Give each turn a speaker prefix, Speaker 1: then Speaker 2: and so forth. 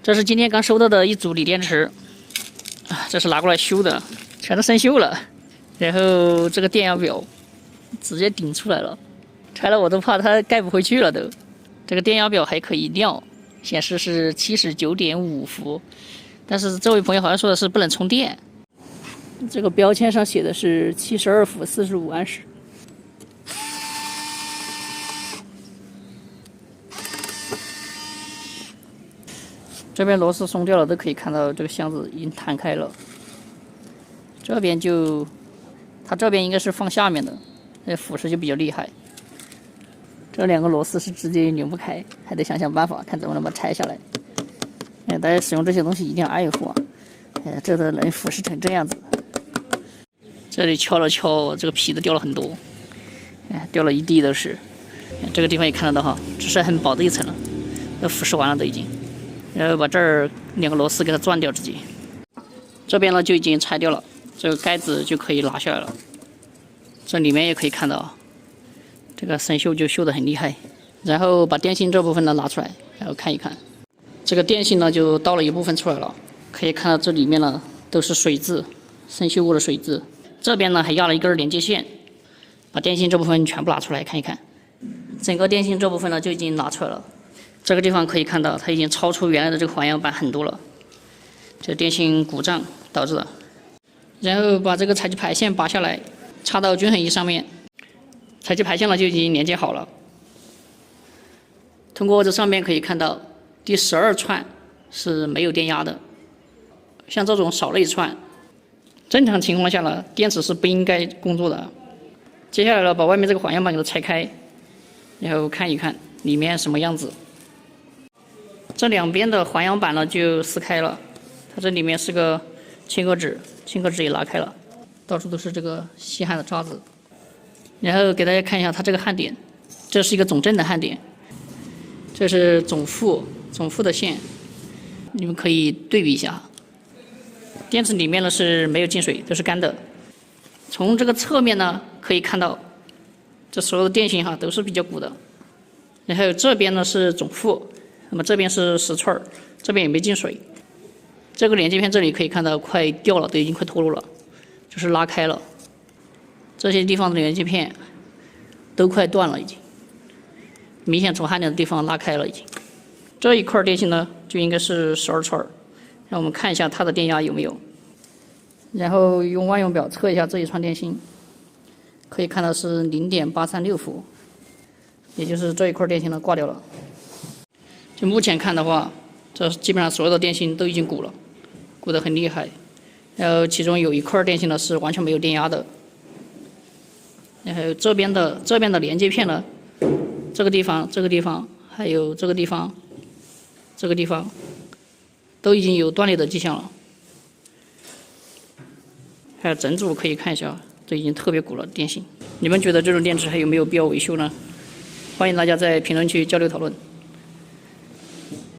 Speaker 1: 这是今天刚收到的一组锂电池，这是拿过来修的，全都生锈了。然后这个电压表直接顶出来了，拆了我都怕它盖不回去了都。这个电压表还可以亮，显示是79.5伏，但是这位朋友好像说的是不能充电。这个标签上写的是72伏45安时。这边螺丝松掉了，都可以看到这个箱子已经弹开了。这边它这边应该是放下面的，那腐蚀就比较厉害。这两个螺丝是直接拧不开，还得想办法看怎么能把它拆下来。大家使用这些东西一定要爱护啊！这都能腐蚀成这样子。这里敲了敲，这个皮都掉了很多，掉了一地都是。这个地方也看得到哈，这是很薄的一层了，都腐蚀完了都已经。然后把这儿两个螺丝给它钻掉，直接。这边呢就已经拆掉了，这个盖子就可以拿下来了。这里面也可以看到，这个生锈就锈得很厉害。然后把电芯这部分呢拿出来，然后看一看，这个电芯呢就倒了一部分出来了，可以看到这里面呢都是水渍，生锈过的水渍。这边呢还压了一根连接线，把电芯这部分全部拿出来看一看。整个电芯这部分呢就已经拿出来了。这个地方可以看到，它已经超出原来的这个环氧板很多了，这电芯故障导致的。然后把这个采集排线拔下来，插到均衡仪上面，采集排线呢就已经连接好了。通过这上面可以看到，第12串是没有电压的，像这种少了一串，正常情况下呢，电池是不应该工作的。接下来呢，把外面这个环氧板给它拆开，然后看一看里面什么样子。这两边的环氧板呢就撕开了，它这里面是个铅壳纸，铅壳纸也拿开了，到处都是这个稀罕的渣子。然后给大家看一下它这个焊点，这是一个总正的焊点，这是总负的线，你们可以对比一下。电池里面呢是没有进水，都是干的。从这个侧面呢可以看到，这所有的电芯都是比较鼓的。然后这边呢是总负。那么这边是10串，这边也没进水。这个连接片这里可以看到快掉了，都已经快脱落了，就是拉开了。这些地方的连接片都快断了，已经明显从焊点的地方拉开了已经。这一块电芯呢就应该是12串，让我们看一下它的电压有没有。然后用万用表测一下这一串电芯，可以看到是0.836伏，也就是这一块电芯呢挂掉了。就目前看的话，这基本上所有的电芯都已经鼓了，鼓得很厉害。然后其中有一块电芯呢是完全没有电压的。然后这边的连接片呢，这个地方，还有这个地方，都已经有断裂的迹象了。还有整组可以看一下，这已经特别鼓了电芯。你们觉得这种电池还有没有必要维修呢？欢迎大家在评论区交流讨论。